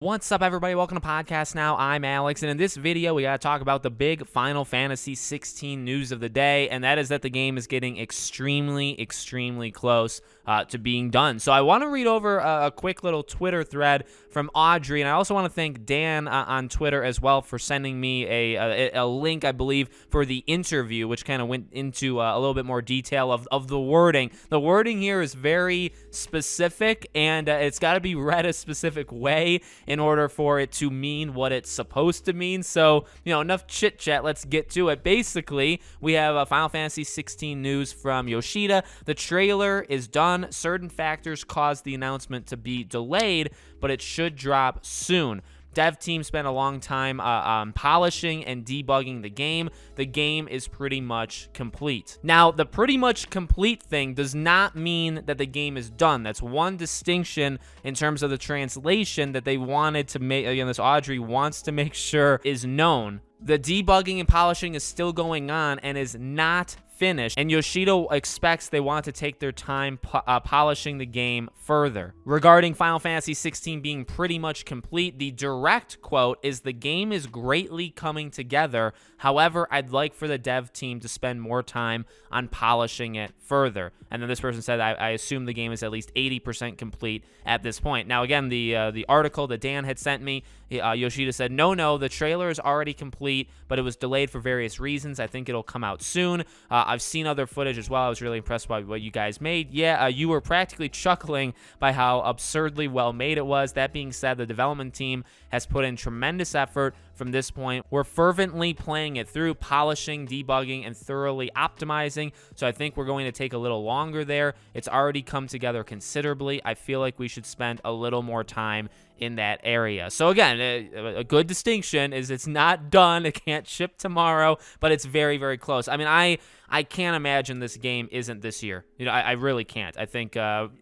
What's up, everybody? Welcome to Podcast Now. I'm Alex, and in this video, we got to talk about the big Final Fantasy 16 news of the day, and that is that the game is getting extremely close to being done. So I want to read over a quick little Twitter thread from Audrey, and I also want to thank Dan on Twitter as well for sending me a link, I believe, for the interview, which kind of went into a little bit more detail of the wording. The wording here is very specific, and it's got to be read a specific way in order for it to mean what it's supposed to mean. So, enough chit chat. Let's get to it. Basically, we have a Final Fantasy 16 news from Yoshida. The trailer is done. Certain factors caused the announcement to be delayed, but it should drop soon. Dev team spent a long time polishing and debugging the game. The game is pretty much complete. Now, the pretty much complete thing does not mean that the game is done. That's one distinction in terms of the translation that they wanted to make. Again, this Audrey wants to make sure is known. The debugging and polishing is still going on and is not finished, and Yoshida expects they want to take their time polishing the game further. Regarding Final Fantasy 16 being pretty much complete, the direct quote is, "The game is greatly coming together. However, I'd like for the dev team to spend more time on polishing it further." And then this person said, I assume the game is at least 80% complete at this point. Now, again, the article that Dan had sent me, Yoshida said, no, the trailer is already complete, but it was delayed for various reasons. I think it'll come out soon. I've seen other footage as well. I was really impressed by what you guys made. Yeah, you were practically chuckling by how absurdly well made it was. That being said, the development team has put in tremendous effort from this point. We're fervently playing it through, polishing, debugging, and thoroughly optimizing. So I think we're going to take a little longer there. It's already come together considerably. I feel like we should spend a little more time in that area. So again, a good distinction is it's not done. It can't ship tomorrow, but it's very close. I mean, I can't imagine this game isn't this year. I really can't. I think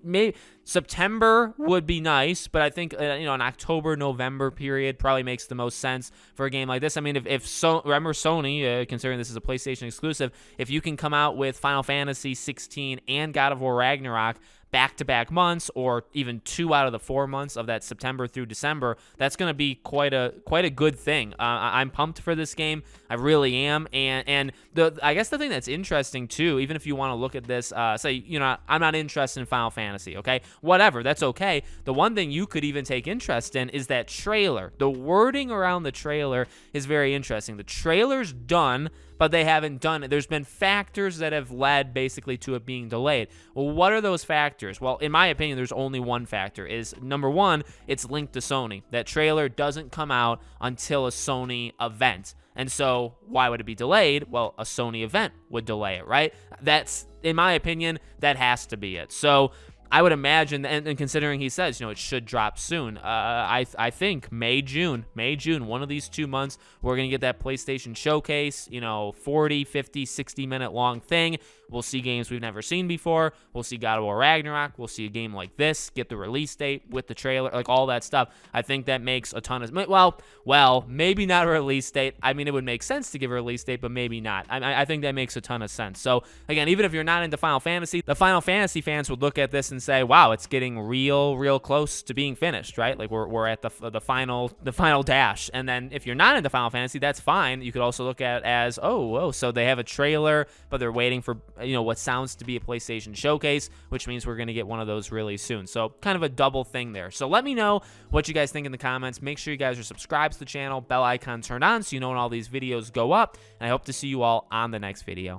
maybe September would be nice, but I think an October, November period probably makes the most sense for a game like this. I mean, remember Sony, considering this is a PlayStation exclusive, if you can come out with Final Fantasy 16 and God of War Ragnarok back-to-back months, or even 2 out of the 4 months of that September through December, that's going to be quite a good thing. I'm pumped for this game. I really am. And I guess the thing that's interesting too, even if you want to look at this, say, I'm not interested in Final Fantasy, okay? Whatever, that's okay. The one thing you could even take interest in is that trailer. The wording around the trailer is very interesting. The trailer's done, but they haven't done it. There's been factors that have led basically to it being delayed. Well, what are those factors? Well, in my opinion, there's only one factor. Is number one, it's linked to Sony. That trailer doesn't come out until a Sony event. And so why would it be delayed? Well, a Sony event would delay it, right? That's, in my opinion, that has to be it. So I would imagine, and considering he says, it should drop soon, I think May, June, one of these 2 months, we're going to get that PlayStation Showcase, 40, 50, 60-minute long thing. We'll see games we've never seen before. We'll see God of War Ragnarok. We'll see a game like this, get the release date with the trailer, like all that stuff. I think that makes a ton of, well, maybe not a release date. I mean, it would make sense to give a release date, but maybe not. I think that makes a ton of sense. So again, even if you're not into Final Fantasy, the Final Fantasy fans would look at this and say, wow, it's getting real close to being finished, right? Like we're at the final dash. And then if you're not into Final Fantasy, that's fine. You could also look at it as, so they have a trailer, but they're waiting for what sounds to be a PlayStation Showcase, which means we're going to get one of those really soon. So kind of a double thing there. So let me know what you guys think in the comments. Make sure you guys are subscribed to the channel, bell icon turned on so you know when all these videos go up. And I hope to see you all on the next video.